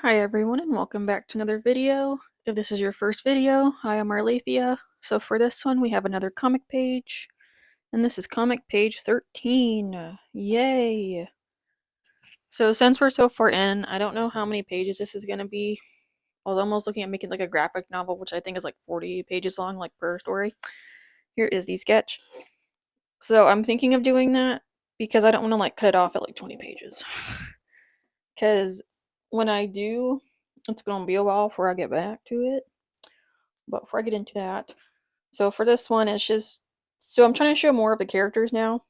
Hi everyone and welcome back to another video. If this is your first video, hi, I'm Arlathia. So for this one we have another comic page, and this is comic page 13. Yay! So since we're so far in, I don't know how many pages this is going to be. I was almost looking at making like a graphic novel, which I think is like 40 pages long, like per story. Here is the sketch. So I'm thinking of doing that because I don't want to like cut it off at like 20 pages. Because when I do, it's going to be a while before I get back to it. But before I get into that, so for this one, it's just so I'm trying to show more of the characters now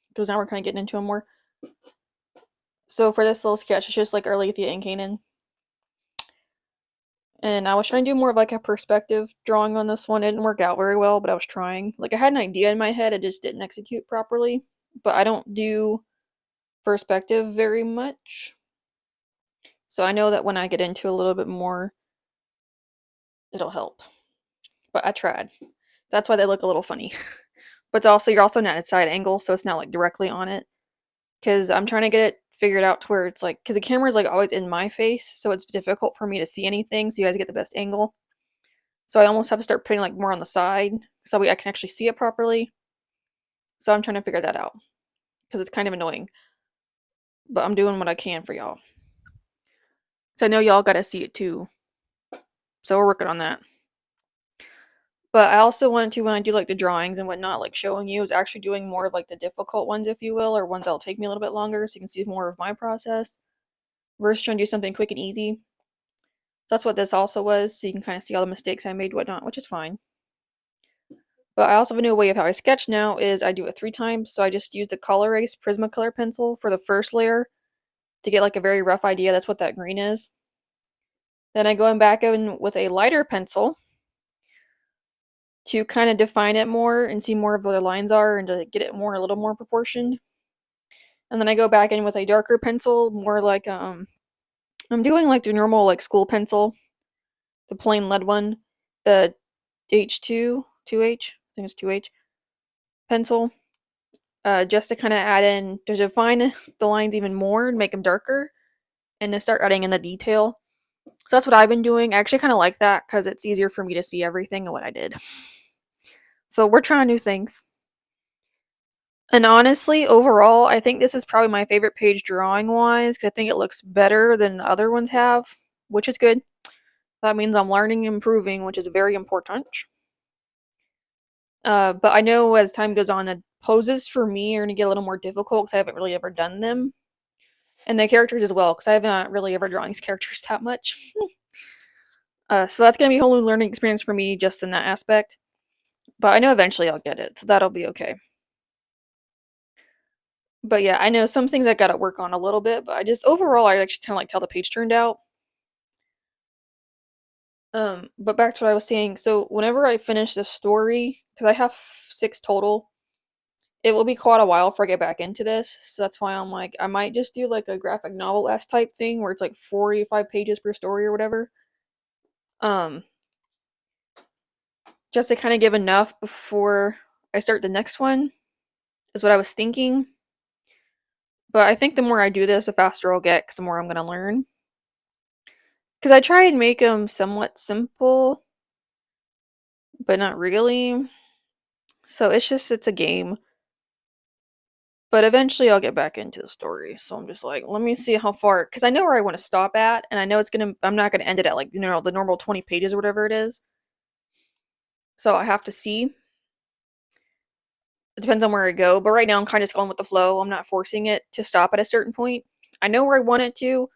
because now we're kind of getting into them more. So for this little sketch, it's just like Arlathia and Kanan, and I was trying to do more of like a perspective drawing on this one. It didn't work out very well, but I was trying. Like I had an idea in my head, I just didn't execute properly. But I don't do perspective very much, so I know that when I get into a little bit more, it'll help. But I tried. That's why they look a little funny. But it's also you're also not at side angle, so it's not like directly on it. Because I'm trying to get it figured out to where it's like, because the camera is like always in my face, so it's difficult for me to see anything. So you guys get the best angle. So I almost have to start putting like more on the side so I can actually see it properly. So I'm trying to figure that out because it's kind of annoying, but I'm doing what I can for y'all. So I know y'all got to see it too. So we're working on that. But I also wanted to, when I do like the drawings and whatnot, like showing you, is actually doing more of like the difficult ones, if you will, or ones that'll take me a little bit longer so you can see more of my process versus trying to do something quick and easy. That's what this also was, so you can kind of see all the mistakes I made, whatnot, which is fine. But I also have a new way of how I sketch now is I do it 3 times, so I just used a color erase Prismacolor pencil for the first layer to get like a very rough idea. That's what that green is. Then I go in back in with a lighter pencil to kind of define it more and see more of where the lines are and to get it more a little more proportioned. And then I go back in with a darker pencil, more like I'm doing like the normal like school pencil, the plain lead one, the H2, 2H, I think it's 2H pencil, just to kind of add in, to define the lines even more and make them darker, and to start adding in the detail. So that's what I've been doing. I actually kind of like that because it's easier for me to see everything and what I did. So we're trying new things. And honestly, overall, I think this is probably my favorite page drawing-wise because I think it looks better than the other ones have, which is good. That means I'm learning and improving, which is very important. But I know as time goes on, the poses for me are going to get a little more difficult because I haven't really ever done them. And the characters as well, because I haven't really ever drawn these characters that much. So that's going to be a whole new learning experience for me just in that aspect. But I know eventually I'll get it, so that'll be okay. But yeah, I know some things I gotta work on a little bit, but overall, I actually kind of liked how the page turned out. But back to what I was saying, so whenever I finish this story, because I have 6 total, it will be quite a while before I get back into this, so that's why I'm like, I might just do like a graphic novel-esque type thing, where it's like 45 pages per story or whatever. Um, just to kind of give enough before I start the next one, is what I was thinking. But I think the more I do this, the faster I'll get, because the more I'm gonna learn. Because I try and make them somewhat simple, but not really. So it's a game. But eventually I'll get back into the story. So I'm just like, let me see how far, because I know where I want to stop at, and I know I'm not gonna end it at like, the normal 20 pages or whatever it is. So I have to see. It depends on where I go, but right now I'm kind of just going with the flow. I'm not forcing it to stop at a certain point. I know where I want it to,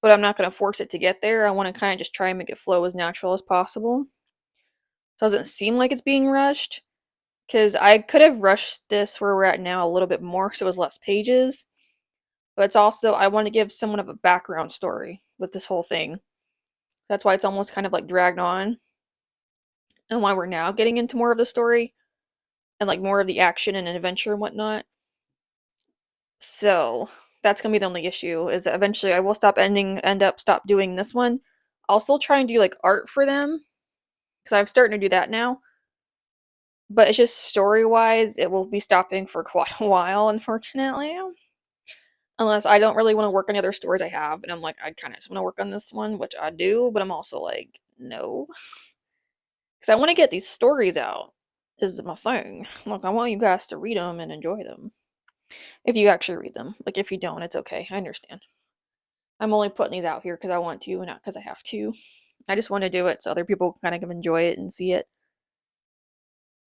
but I'm not gonna force it to get there. I want to kind of just try and make it flow as natural as possible. So it doesn't seem like it's being rushed. Because I could have rushed this where we're at now a little bit more so it was less pages. But it's also, I want to give somewhat of a background story with this whole thing. That's why it's almost kind of like dragged on. And why we're now getting into more of the story. And like more of the action and adventure and whatnot. So that's going to be the only issue. Is that eventually I will stop doing this one. I'll still try and do like art for them. Because I'm starting to do that now. But it's just story-wise, it will be stopping for quite a while, unfortunately. Unless I don't really want to work on the other stories I have, and I'm like, I kind of just want to work on this one, which I do, but I'm also like, no. Because I want to get these stories out, is my thing. Like, I want you guys to read them and enjoy them. If you actually read them. Like, if you don't, it's okay. I understand. I'm only putting these out here because I want to, not because I have to. I just want to do it so other people kind of enjoy it and see it.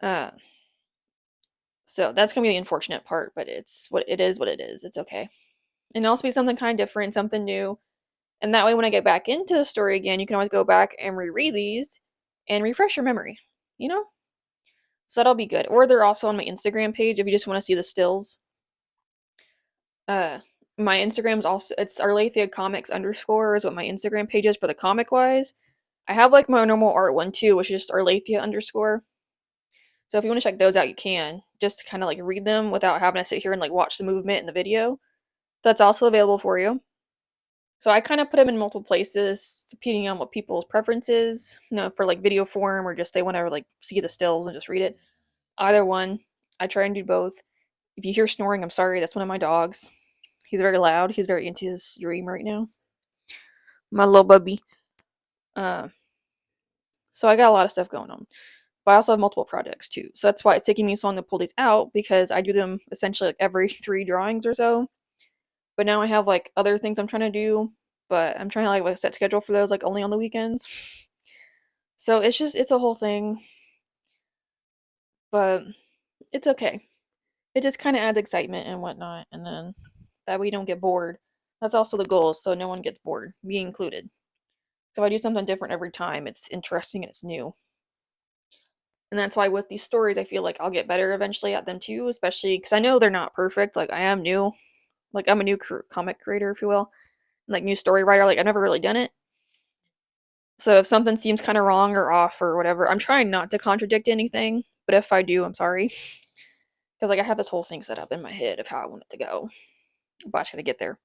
Uh, so that's gonna be the unfortunate part, but it's what it is. What it is. It's okay. And it'll also be something kind of different, something new. And that way, when I get back into the story again, you can always go back and reread these and refresh your memory. You know, so that'll be good. Or they're also on my Instagram page if you just want to see the stills. Uh, my Instagram's also it's Arlathia Comics underscore is what my Instagram page is for the comic wise. I have like my normal art one too, which is just Arlathia underscore. So if you want to check those out, you can just to kind of like read them without having to sit here and like watch the movement in the video. That's also available for you. So I kind of put them in multiple places depending on what people's preferences, for like video form or just they want to like see the stills and just read it. Either one. I try and do both. If you hear snoring, I'm sorry. That's one of my dogs. He's very loud. He's very into his dream right now. My little bubby. Uh, so I got a lot of stuff going on. But I also have multiple projects too. So that's why it's taking me so long to pull these out because I do them essentially like every 3 drawings or so. But now I have like other things I'm trying to do. But I'm trying to like set schedule for those like only on the weekends. So it's a whole thing. But it's okay. It just kind of adds excitement and whatnot. And then that way you don't get bored. That's also the goal, so no one gets bored, me included. So if I do something different every time, it's interesting and it's new. And that's why with these stories, I feel like I'll get better eventually at them too, especially because I know they're not perfect. Like, I am new. Like, I'm a new comic creator, if you will. Like, new story writer. Like, I've never really done it. So if something seems kind of wrong or off or whatever, I'm trying not to contradict anything. But if I do, I'm sorry. Because, like, I have this whole thing set up in my head of how I want it to go. But I just gotta get there.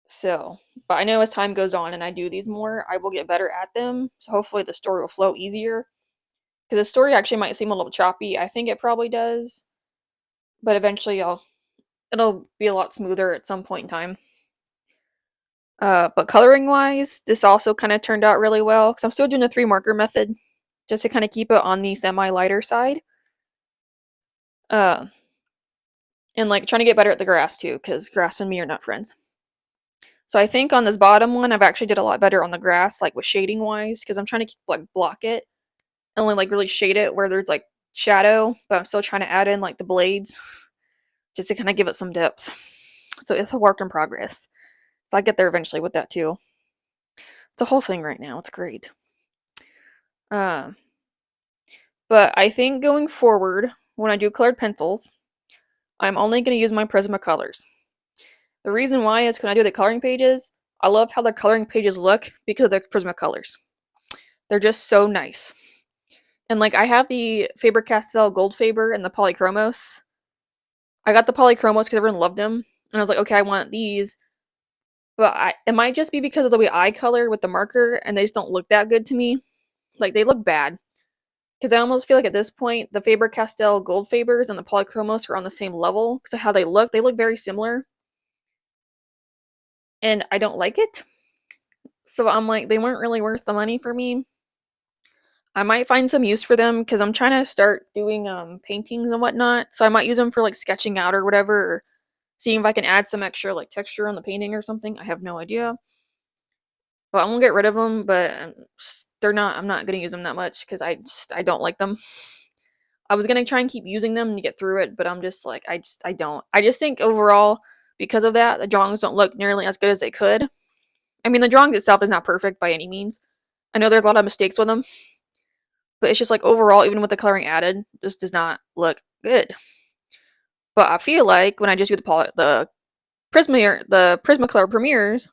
So, but I know as time goes on and I do these more, I will get better at them. So hopefully the story will flow easier. Because the story actually might seem a little choppy. I think it probably does. But eventually it'll be a lot smoother at some point in time. But coloring wise, this also kind of turned out really well. Because I'm still doing the 3 marker method. Just to kind of keep it on the semi-lighter side. Uh, and like trying to get better at the grass too. Because grass and me are not friends. So I think on this bottom one, I've actually did a lot better on the grass, like with shading wise, because I'm trying to keep, like block it and only like really shade it where there's like shadow, but I'm still trying to add in like the blades just to kind of give it some depth. So it's a work in progress. So I get there eventually with that too. It's a whole thing right now. It's great. Uh, but I think going forward, when I do colored pencils, I'm only going to use my Prismacolors. The reason why is when I do the coloring pages, I love how the coloring pages look because of the Prismacolors. They're just so nice. And like I have the Faber-Castell Gold Faber and the Polychromos. I got the Polychromos because everyone loved them, and I was like, okay, I want these. But it might just be because of the way I color with the marker, and they just don't look that good to me. Like they look bad. Because I almost feel like at this point, the Faber-Castell Gold Fabers and the Polychromos are on the same level because of how they look. They look very similar, and I don't like it. So I'm like, they weren't really worth the money for me. I might find some use for them because I'm trying to start doing paintings and whatnot. So I might use them for like sketching out or whatever, or seeing if I can add some extra like texture on the painting or something. I have no idea. But I won't get rid of them. But they're not. I'm not gonna use them that much because I don't like them. I was gonna try and keep using them to get through it, but I'm just like I don't. I just think overall because of that, the drawings don't look nearly as good as they could. I mean, the drawings itself is not perfect by any means. I know there's a lot of mistakes with them, but it's just like overall, even with the coloring added, just does not look good. But I feel like when I just do the Prismacolor premieres,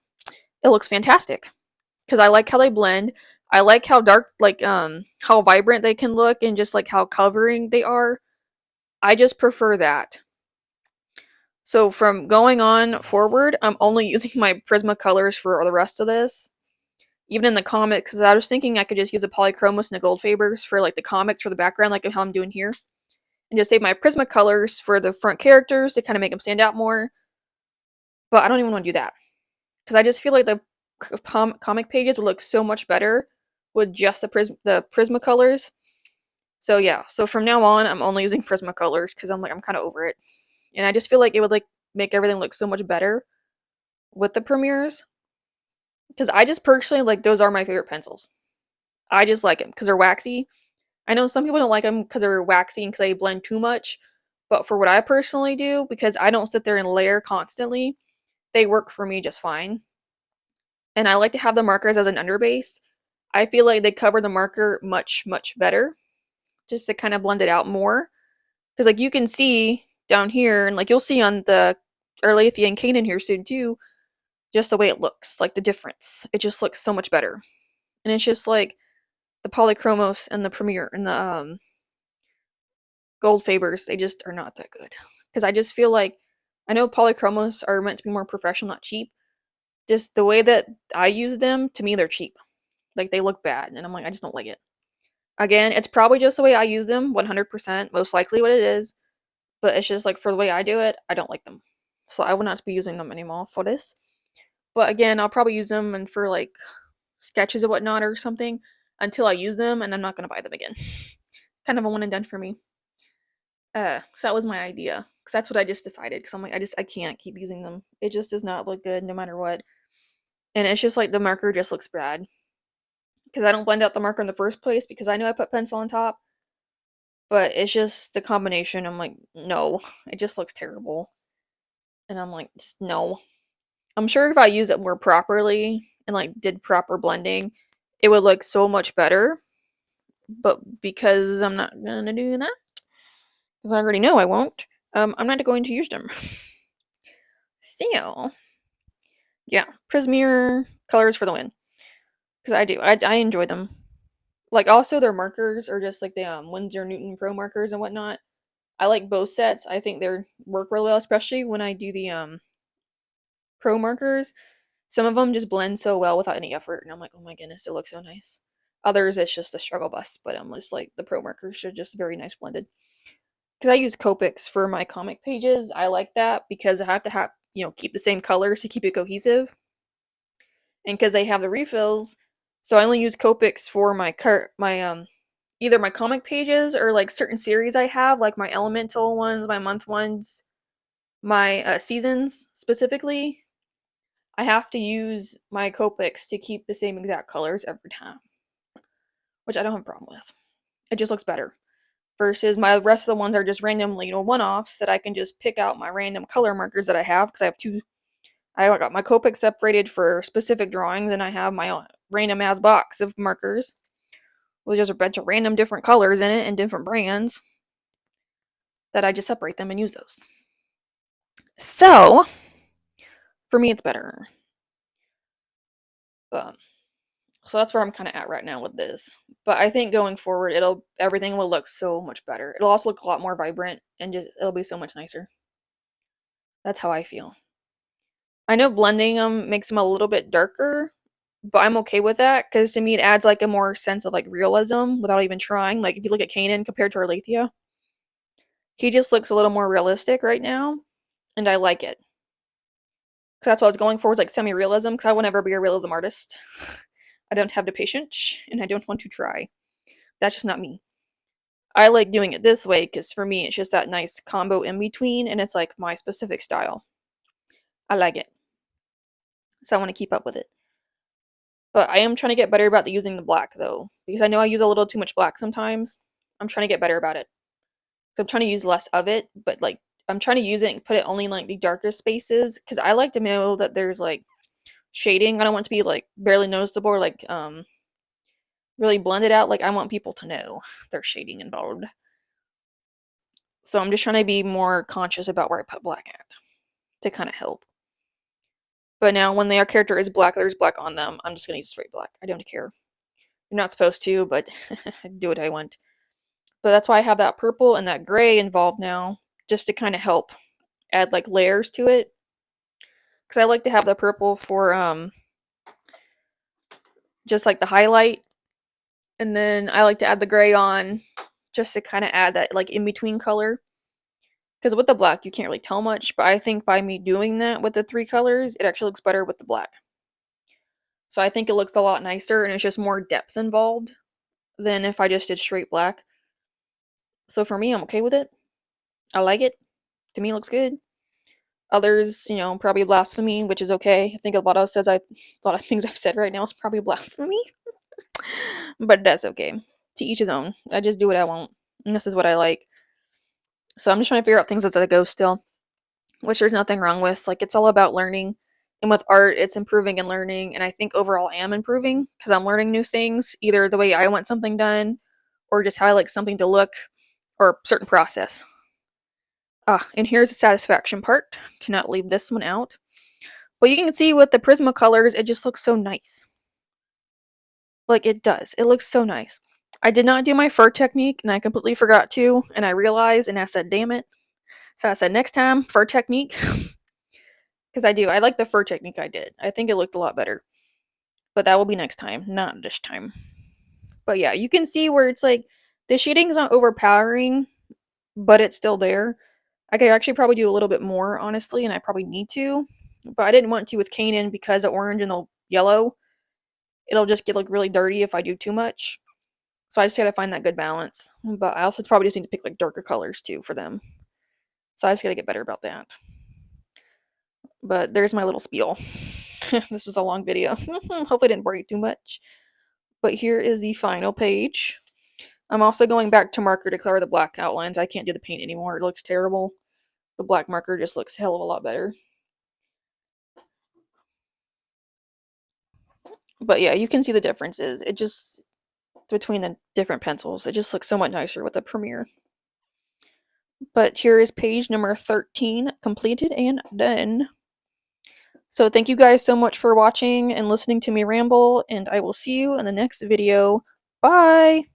it looks fantastic because I like how they blend. I like how dark, like how vibrant they can look, and just like how covering they are. I just prefer that. So from going on forward, I'm only using my Prismacolors for the rest of this. Even in the comics, because I was thinking I could just use a Polychromos and the Gold Fabers for like the comics for the background, like how I'm doing here. And just save my Prismacolors for the front characters to kind of make them stand out more. But I don't even want to do that because I just feel like the comic pages would look so much better with just the Prismacolors. So yeah, so from now on, I'm only using Prismacolors because I'm kind of over it, and I just feel like it would like make everything look so much better with the premieres. Because I just personally like those are my favorite pencils. I just like them because they're waxy. I know some people don't like them because they're waxy and because they blend too much, but for what I personally do, because I don't sit there and layer constantly, they work for me just fine. And I like to have the markers as an underbase. I feel like they cover the marker much, much better, just to kind of blend it out more. Because like you can see down here, and like you'll see on the Arlathia and Kanan here soon too, just the way it looks, like the difference. It just looks so much better. And it's just like the Polychromos and the Premier and the Gold Fabers, they just are not that good. Because I just feel like I know Polychromos are meant to be more professional, not cheap. Just the way that I use them, to me, they're cheap. Like they look bad, and I'm like, I just don't like it. Again, it's probably just the way I use them, 100%, most likely what it is. But it's just like for the way I do it, I don't like them. So I will not be using them anymore for this. But again, I'll probably use them and for like sketches or whatnot or something until I use them, and I'm not gonna buy them again. Kind of a one and done for me. So that was my idea. Cause that's what I just decided. Cause I'm like, I can't keep using them. It just does not look good no matter what. And it's just like the marker just looks bad. Cause I don't blend out the marker in the first place because I know I put pencil on top. But it's just the combination. I'm like, no, it just looks terrible. And I'm like, no. I'm sure if I use it more properly and like did proper blending, it would look so much better. But because I'm not gonna do that, because I already know I won't, I'm not going to use them. So yeah, Prismere colors for the win. Because I do. I enjoy them. Like also their markers are just like the Winsor Newton Pro markers and whatnot. I like both sets. I think they work really well, especially when I do the pro markers. Some of them just blend so well without any effort, and I'm like, oh my goodness, it looks so nice. Others, it's just a struggle bus, but I'm just like the pro markers are just very nice blended. Because I use Copics for my comic pages. I like that because I have to have keep the same colors to keep it cohesive, and because they have the refills, so I only use Copics for my either my comic pages or like certain series I have, like my elemental ones, my month ones, my seasons specifically. I have to use my Copics to keep the same exact colors every time, which I don't have a problem with. It just looks better. Versus my rest of the ones are just randomly, one-offs that I can just pick out my random color markers that I have because I have two. I got my Copics separated for specific drawings, and I have my own random ass box of markers with just a bunch of random different colors in it and different brands that I just separate them and use those. So, for me, it's better. But So that's where I'm kind of at right now with this. But I think going forward, everything will look so much better. It'll also look a lot more vibrant and just it'll be so much nicer. That's how I feel. I know blending them makes them a little bit darker, but I'm okay with that because to me it adds like a more sense of like realism without even trying. Like if you look at Kanan compared to Arlathia, he just looks a little more realistic right now, and I like it. So that's what I was going for, was like semi-realism because I will never be a realism artist. I don't have the patience, and I don't want to try. That's just not me. I like doing it this way because for me, it's just that nice combo in between, and it's like my specific style. I like it, so I want to keep up with it. But I am trying to get better about using the black though, because I know I use a little too much black sometimes. I'm trying to get better about it. So I'm trying to use less of it, but like I'm trying to use it and put it only in like the darkest spaces because I like to know that there's like shading. I don't want it to be like barely noticeable or like really blended out. Like I want people to know there's shading involved. So I'm just trying to be more conscious about where I put black at to kind of help. But now when their character is black, there's black on them, I'm just gonna use straight black. I don't care. You're not supposed to, but do what I want. But that's why I have that purple and that gray involved now, just to kind of help add like layers to it. Because I like to have the purple for just like the highlight, and then I like to add the gray on just to kind of add that like in between color. Because with the black, you can't really tell much, but I think by me doing that with the 3 colors, it actually looks better with the black. So I think it looks a lot nicer, and it's just more depth involved than if I just did straight black. So for me, I'm okay with it. I like it. To me, it looks good. Others, probably blasphemy, which is okay. I think a lot of things I've said right now is probably blasphemy, but that's okay. To each his own. I just do what I want, and this is what I like. So I'm just trying to figure out things as I go still, which there's nothing wrong with. Like, it's all about learning. And with art, it's improving and learning. And I think overall I am improving because I'm learning new things, either the way I want something done or just how I like something to look or a certain process. And here's the satisfaction part. Cannot leave this one out. But you can see with the Prismacolors, it just looks so nice. Like, it does. It looks so nice. I did not do my fur technique, and I completely forgot to, and I realized, and I said, damn it. So I said, next time, fur technique. Because I do. I like the fur technique I did. I think it looked a lot better. But that will be next time, not this time. But yeah, you can see where it's like, the shading is not overpowering, but it's still there. I could actually probably do a little bit more, honestly, and I probably need to. But I didn't want to with Kanan because the orange and the yellow, it'll just get like really dirty if I do too much. So I just gotta find that good balance. But I also probably just need to pick like darker colors too for them. So I just gotta get better about that. But there's my little spiel. This was a long video. Hopefully I didn't bore you too much. But here is the final page. I'm also going back to marker to color the black outlines. I can't do the paint anymore. It looks terrible. The black marker just looks a hell of a lot better. But yeah, you can see the differences. It just, between the different pencils, it just looks so much nicer with the Premiere. But here is page number 13, completed and done. So thank you guys so much for watching and listening to me ramble, and I will see you in the next video. Bye!